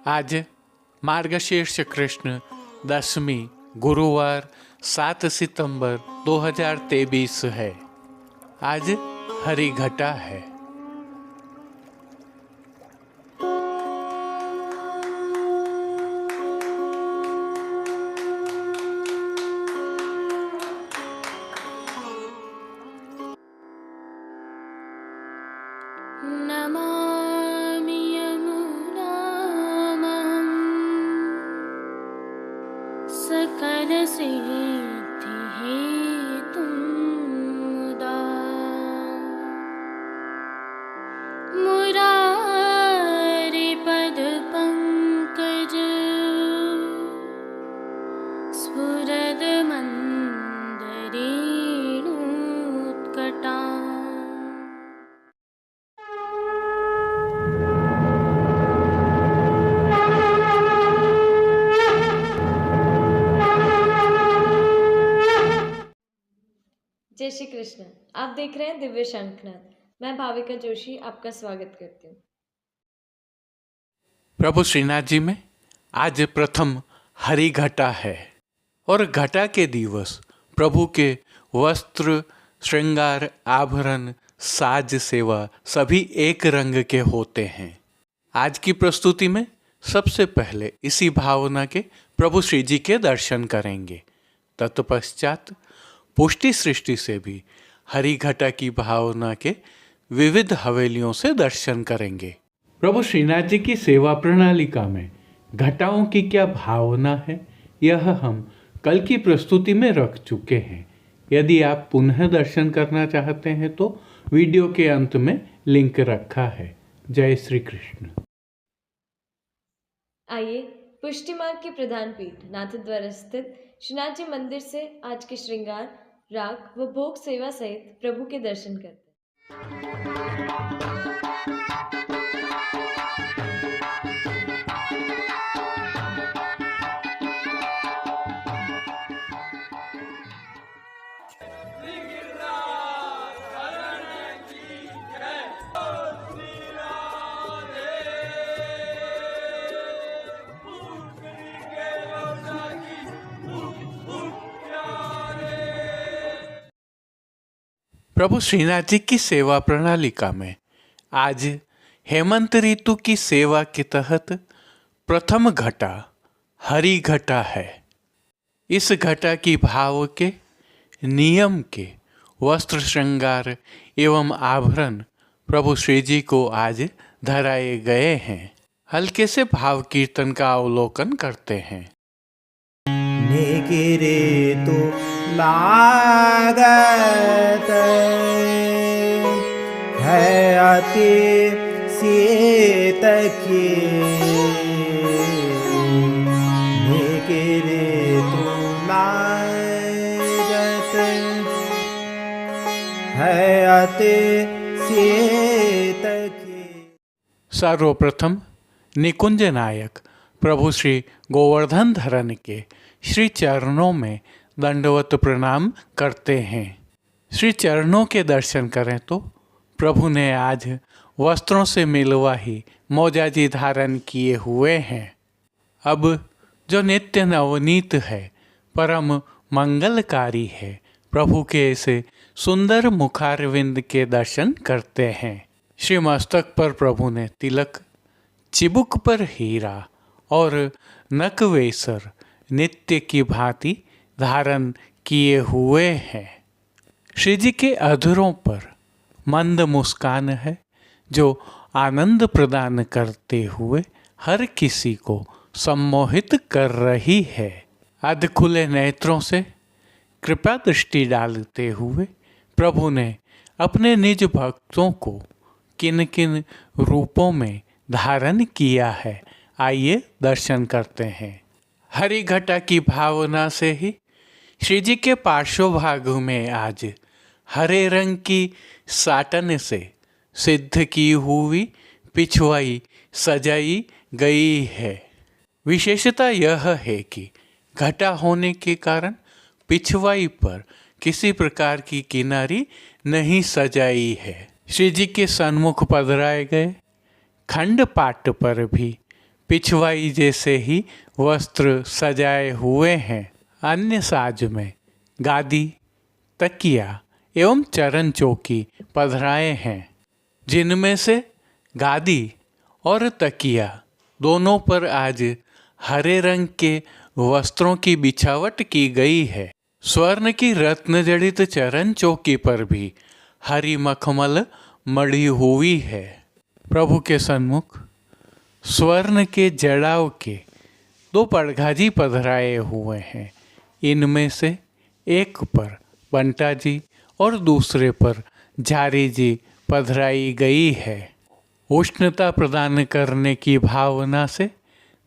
आज मार्गशीर्ष कृष्ण दशमी गुरुवार 7 सितंबर 2023 है। आज हरि घटा है। नमामि यमुनामहं सकलसिद्धिहेतुं मुदा मुरारिपदपङ्कज स्फुरदमन्दरेणुत्कटा। जय श्री कृष्ण। आप देख रहे हैं दिव्य शंखनाद। मैं भाविका जोशी आपका स्वागत करती हूँ। प्रभु श्रीनाथ जी में आज प्रथम हरि घटा है और घटा के दिवस प्रभु के वस्त्र, श्रृंगार, आभरण, साज सेवा सभी एक रंग के होते हैं। आज की प्रस्तुति में सबसे पहले इसी भावना के प्रभु श्री जी के दर्शन करेंगे। तत्पश्चात पुष्टि सृष्टि से भी हरि घटा की भावना के विविध हवेलियों से दर्शन करेंगे। प्रभु श्रीनाथ जी की सेवा प्रणालिका में घटाओं की क्या भावना है, यह हम कल की प्रस्तुति में रख चुके हैं। यदि आप पुनः दर्शन करना चाहते हैं तो वीडियो के अंत में लिंक रखा है। जय श्री कृष्ण। आइए पुष्टि मार्ग के प्रधान पीठ नाथद्वारा स्थित श्रीनाथ जी मंदिर से आज के श्रृंगार, राग व भोग सेवा सहित प्रभु के दर्शन करते हैं। प्रभु श्रीनाथ जी की सेवा प्रणालिका में आज हेमंत ऋतु की सेवा के तहत प्रथम घटा हरि घटा है। इस घटा की भाव के, नियम के, वस्त्र, श्रृंगार एवं आभरण प्रभु श्री जी को आज धराए गए हैं। हल्के से भाव कीर्तन का अवलोकन करते हैं। निगिरे तो लागत है अति सीत की, निगिरे तो लागत है अति सीत की। सर्वप्रथम निकुंज नायक प्रभु श्री गोवर्धन धरन के श्री चरणों में दंडवत प्रणाम करते हैं। श्री चरणों के दर्शन करें तो प्रभु ने आज वस्त्रों से मिलवाही मोजाजी धारण किए हुए हैं। अब जो नित्य नवनीत है, परम मंगलकारी है, प्रभु के ऐसे सुंदर मुखारविंद के दर्शन करते हैं। श्री मस्तक पर प्रभु ने तिलक, चिबुक पर हीरा और नकवेसर नित्य की भांति धारण किए हुए हैं। श्री जी के अधरों पर मंद मुस्कान है जो आनंद प्रदान करते हुए हर किसी को सम्मोहित कर रही है। अध खुले नेत्रों से कृपा दृष्टि डालते हुए प्रभु ने अपने निज भक्तों को किन किन रूपों में धारण किया है, आइए दर्शन करते हैं। हरि घटा की भावना से ही श्री जी के पार्श्वभाग में आज हरे रंग की साटन से सिद्ध की हुई पिछवाई सजाई गई है। विशेषता यह है कि घटा होने के कारण पिछवाई पर किसी प्रकार की किनारी नहीं सजाई है। श्री जी के सन्मुख पधराए गए खंड पाट पर भी पिछवाई जैसे ही वस्त्र सजाए हुए हैं। अन्य साज में गादी, तकिया एवं चरण चौकी पधराए हैं, जिनमें से गादी और तकिया दोनों पर आज हरे रंग के वस्त्रों की बिछावट की गई है। स्वर्ण की रत्न जड़ित चरण चौकी पर भी हरी मखमल मढ़ी हुई है। प्रभु के सन्मुख स्वर्ण के जड़ाव के 2 पड़घाजी पधराए हुए हैं। इनमें से एक पर बंटा जी और दूसरे पर झारी जी पधराई गई है। उष्णता प्रदान करने की भावना से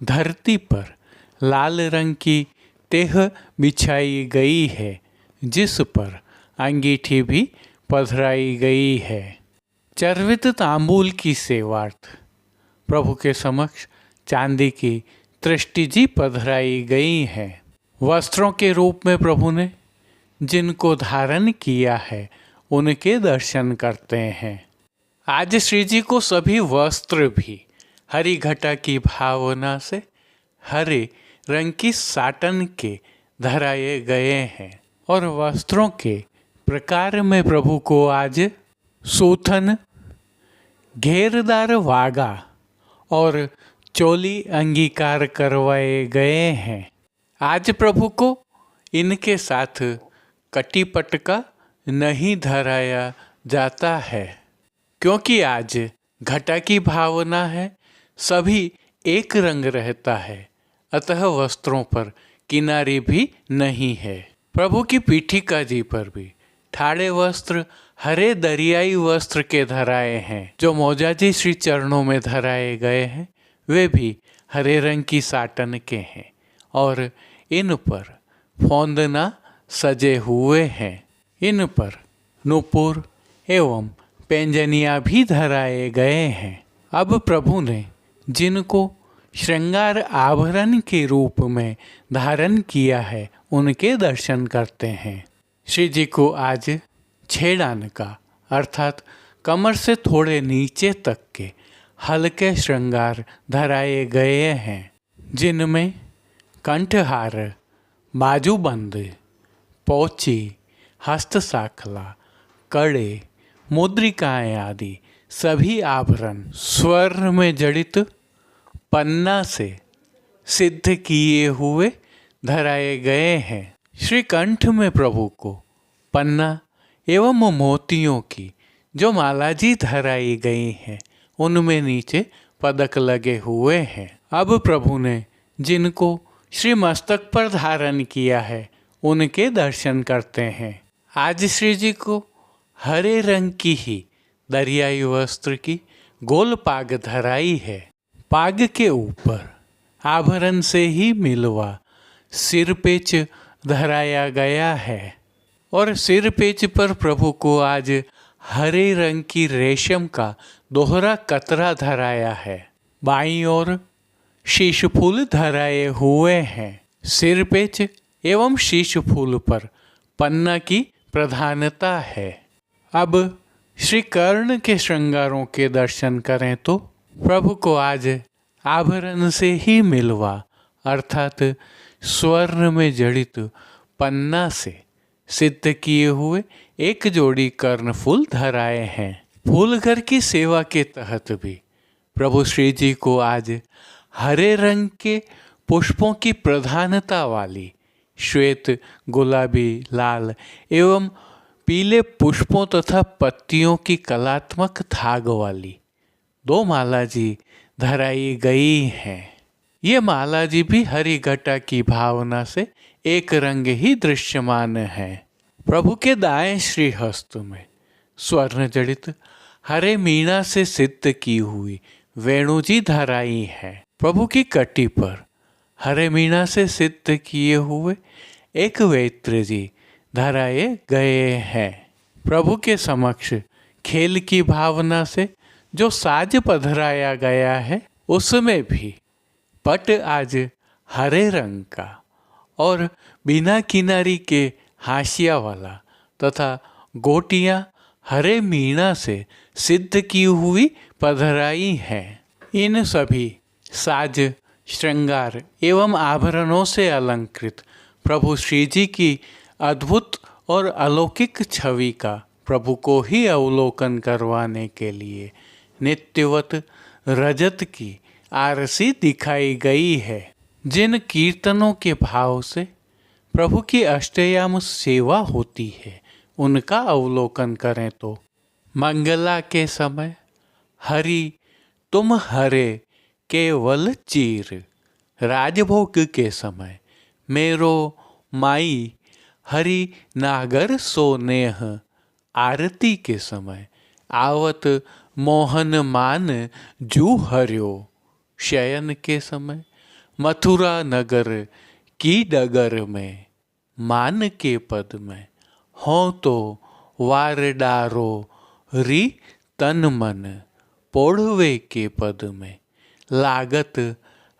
धरती पर लाल रंग की तेह बिछाई गई है, जिस पर अंगीठी भी पधराई गई है। चर्वित तांबूल की सेवार्थ प्रभु के समक्ष चांदी की तृष्टि जी पधराई गई है। वस्त्रों के रूप में प्रभु ने जिनको धारण किया है उनके दर्शन करते हैं। आज श्री जी को सभी वस्त्र भी हरी घटा की भावना से हरे रंग की साटन के धराए गए हैं और वस्त्रों के प्रकार में प्रभु को आज सूथन, घेरदार वागा और चोली अंगीकार करवाए गए हैं। आज प्रभु को इनके साथ कटिपट का नहीं धराया जाता है, क्योंकि आज घटा की भावना है, सभी एक रंग रहता है, अतः वस्त्रों पर किनारी भी नहीं है। प्रभु की पीठिका जी पर भी ठाड़े वस्त्र हरे दरियाई वस्त्र के धराए हैं। जो मौजाजी श्री चरणों में धराए गए हैं वे भी हरे रंग की साटन के हैं और इन पर फौंदना सजे हुए हैं। इन पर नूपुर एवं पैंजनिया भी धराए गए हैं। अब प्रभु ने जिनको श्रृंगार आभरण के रूप में धारण किया है उनके दर्शन करते हैं। श्री जी को आज छेड़ान का अर्थात कमर से थोड़े नीचे तक के हल्के श्रृंगार धराए गए हैं, जिनमें कंठहार, बाजूबंद, पोची, हस्तसाखला, कड़े, मुद्रिकाएं आदि सभी आभरण स्वर्ण में जड़ित पन्ना से सिद्ध किए हुए धराए गए हैं। श्री कंठ में प्रभु को पन्ना एवं मोतियों की जो माला जी धराई गई हैं उनमें नीचे पदक लगे हुए हैं। अब प्रभु ने जिनको श्री मस्तक पर धारण किया है उनके दर्शन करते हैं। आज श्री जी को हरे रंग की ही दरियाई वस्त्र की गोल पाग धराई है। पाग के ऊपर आभरण से ही मिलवा सिर पेच धराया गया है और सिर पेच पर प्रभु को आज हरे रंग की रेशम का दोहरा कतरा धराया है। बाईं ओर शीश फूल धराए हुए हैं। सिर पेच एवं शीश फूल पर पन्ना की प्रधानता है। अब श्री कर्ण के श्रृंगारों के दर्शन करें तो प्रभु को आज आभरण से ही मिलवा अर्थात स्वर्ण में जड़ित पन्ना से सिद्ध किए हुए एक जोड़ी कर्ण फूल धराए हैं। फूलघर की सेवा के तहत भी प्रभु श्री जी को आज हरे रंग के पुष्पों की प्रधानता वाली श्वेत, गुलाबी, लाल एवं पीले पुष्पों तथा पत्तियों की कलात्मक थाग वाली 2 माला जी धराई गई हैं। ये माला जी भी हरि घटा की भावना से एक रंग ही दृश्यमान है। प्रभु के दाएं श्री हस्त में स्वर्ण जड़ित हरे मीणा से सिद्ध की हुई वेणु जी धराई है। प्रभु की कटी पर हरे मीणा से सिद्ध किए हुए एक वेत्र जी धराए गए हैं। प्रभु के समक्ष खेल की भावना से जो साज पधराया गया है उसमें भी पट आज हरे रंग का और बिना किनारी के हाशिया वाला तथा गोटियां हरे मीणा से सिद्ध की हुई पधराई हैं। इन सभी साज श्रृंगार एवं आभरणों से अलंकृत प्रभु श्री जी की अद्भुत और अलौकिक छवि का प्रभु को ही अवलोकन करवाने के लिए नित्यवत रजत की आरसी दिखाई गई है। जिन कीर्तनों के भाव से प्रभु की अष्टयाम सेवा होती है उनका अवलोकन करें तो मंगला के समय हरि तुम हरे केवल चीर, राजभोग के समय मेरो माई हरि नागर सोनेह, आरती के समय आवत मोहन मान जू हर्यो, शयन के समय मथुरा नगर की डगर में मान के पद में हो तो वार डारो री तन मन, पोढ़वे के पद में लागत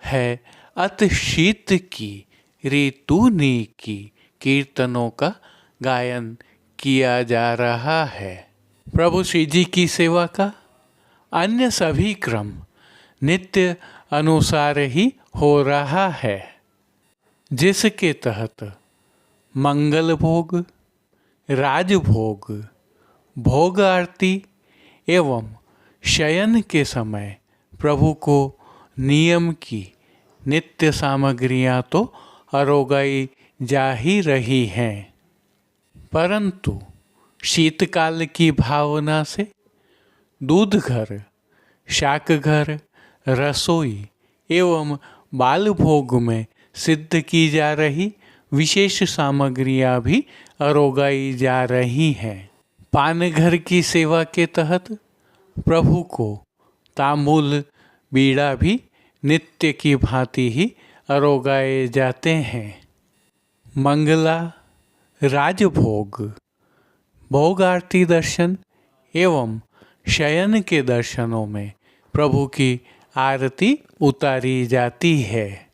है अत शीत की ऋतु नी की कीर्तनों का गायन किया जा रहा है। प्रभु श्री जी की सेवा का अन्य सभी क्रम नित्य अनुसार ही हो रहा है, जिसके तहत मंगल भोग, राजभोग, भोग आरती एवं शयन के समय प्रभु को नियम की नित्य सामग्रियां तो अरोगाई जा ही रही हैं, परंतु शीतकाल की भावना से दूध घर, शाक घर, रसोई एवं बाल भोग में सिद्ध की जा रही विशेष सामग्रियां भी अरोगाई जा रही हैं। पान घर की सेवा के तहत प्रभु को तांबूल बीड़ा भी नित्य की भांति ही अरोगाए जाते हैं। मंगला, राजभोग, भोग आरती दर्शन एवं शयन के दर्शनों में प्रभु की आरती उतारी जाती है।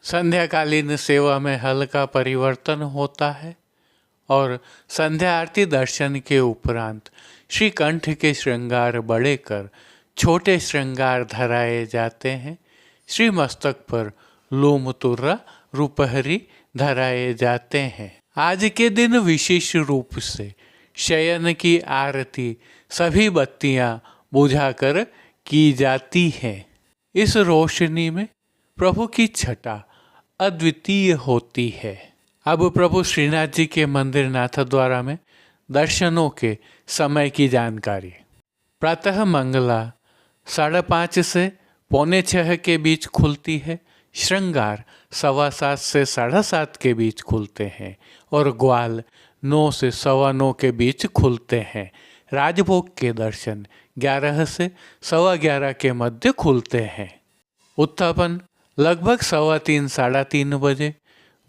संध्याकालीन सेवा में हल्का परिवर्तन होता है और संध्या आरती दर्शन के उपरांत श्री कंठ के श्रृंगार बड़े कर छोटे श्रृंगार धराए जाते हैं। श्री मस्तक पर लोम तुर्रा रुपहरी धराए जाते हैं। आज के दिन विशेष रूप से शयन की आरती सभी बत्तियां बुझाकर की जाती हैं। इस रोशनी में प्रभु की छटा अद्वितीय होती है। अब प्रभु श्रीनाथ जी के मंदिर नाथद्वारा में दर्शनों के समय की जानकारी। प्रातः मंगला 5:30 से 6:45 के बीच खुलती है। श्रृंगार 7:15 से 7:30 के बीच खुलते हैं और ग्वाल 9 से 9:15 के बीच खुलते हैं। राजभोग के दर्शन 11 से 11:15 के मध्य खुलते हैं। उत्थापन लगभग 3:15 साढ़े 3 बजे,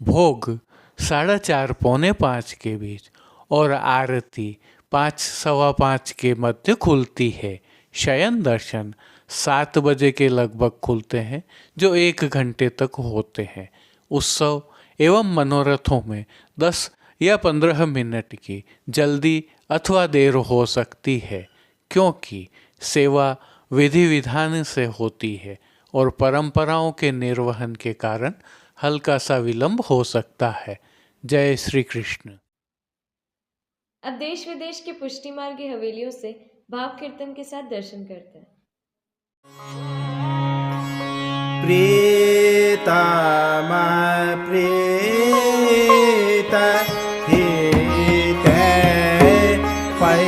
भोग 4:30 पौने 5 के बीच और आरती 5 सवा 5 के मध्य खुलती है। शयन दर्शन 7 बजे के लगभग खुलते हैं जो 1 घंटे तक होते हैं। उत्सव एवं मनोरथों में 10 या 15 मिनट की जल्दी अथवा देर हो सकती है, क्योंकि सेवा विधि विधान से होती है और परंपराओं के निर्वहन के कारण हल्का सा विलंब हो सकता है। जय श्री कृष्ण। अब देश विदेश के पुष्टि मार्ग की हवेलियों से भाव कीर्तन के साथ दर्शन करते हैं। प्रीतमा प्रीत हित पै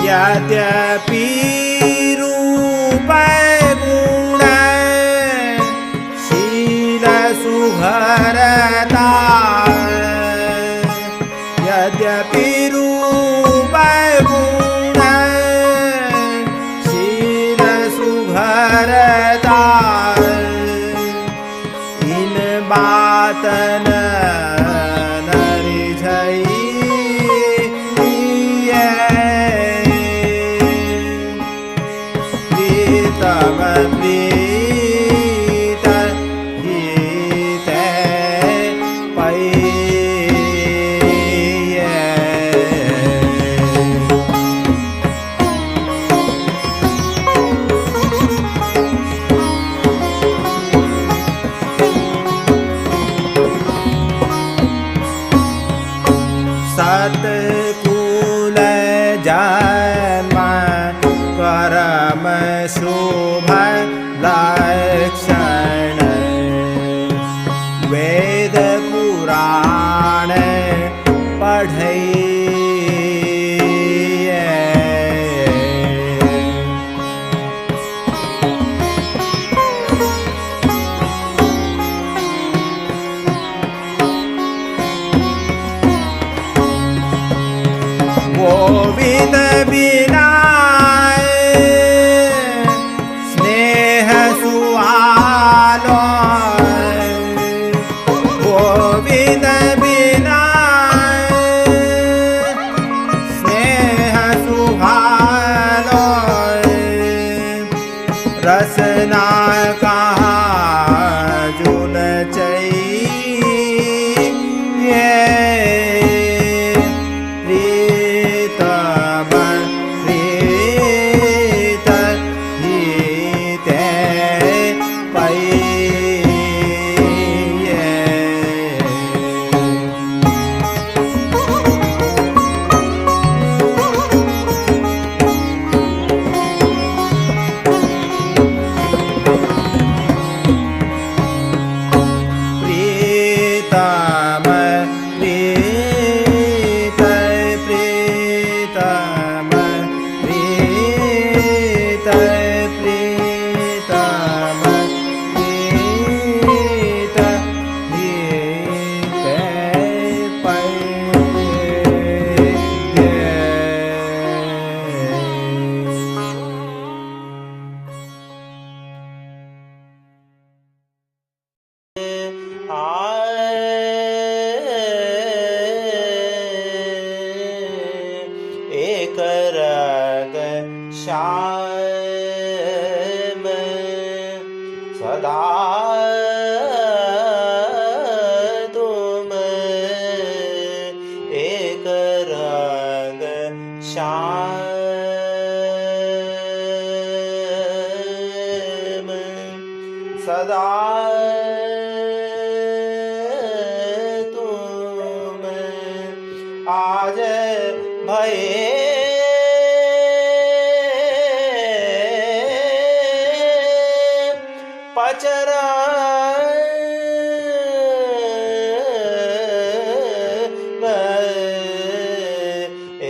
यद्यपि रूप गुण शील सुघरता, यद्यपि रूप गुण शील सुघरता, बात नरी छई प्रीतम प्रीत हिते पै सतकुल जन्म करम शुभ लक्षण वेद पुराण पढ़इए गोविंद बिना स्नेह सुहालो गोविंद बिना स्नेह सुहालो रसना कहाँ जुन चाहिए प्रीतम प्रीत हिते पै प्रीतम प्रीत प्रीतम प्रीत प्रीतम प्रीत हिते पै एक रग श्याम सदा तुम एक रग श्याम सदा तुम आज भये पचरा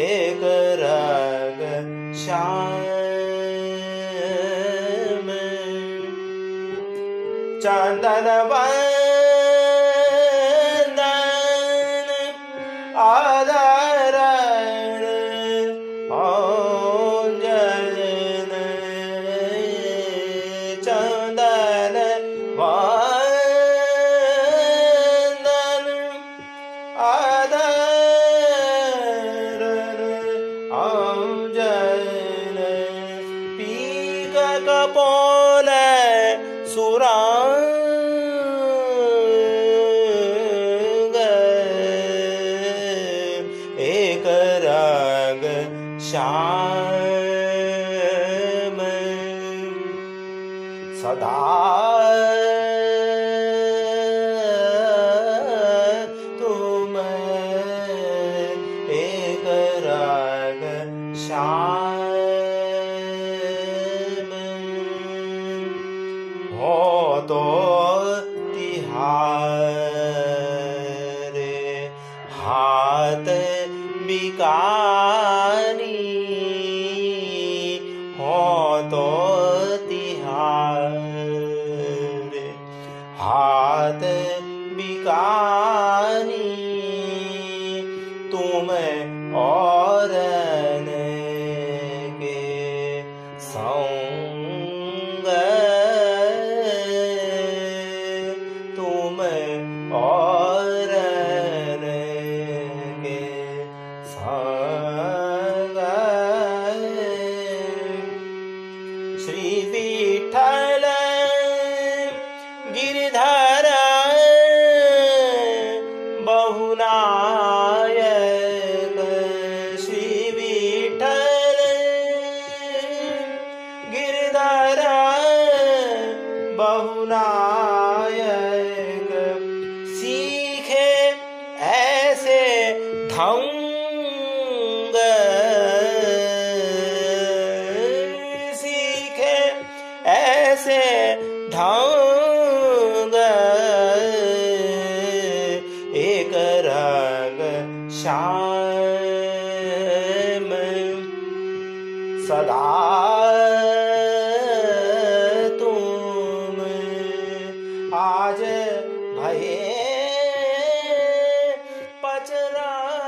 एक रग श्याम चंदन वंदन आदरण अंजन चंदन वंदन आदरण अंजन पीक कपोल सुरांग एक रग श्याम सदा तुम एक रग श्याम हो तो तिहारे हाथ बिकानी हो तो तिहारे हाथ बिकानी तुम और के संग तुम नायक सीखे ऐसे ढंग सीखे ऐसे ढंग एक रंग श्याम सदा तुम आज भये पचरंग।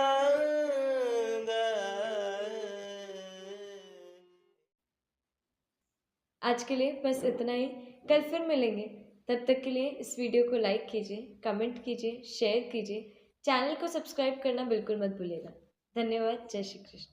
आज के लिए बस इतना ही। कल फिर मिलेंगे। तब तक के लिए इस वीडियो को लाइक कीजिए, कमेंट कीजिए, शेयर कीजिए। चैनल को सब्सक्राइब करना बिल्कुल मत भूलिएगा। धन्यवाद। जय श्री कृष्ण।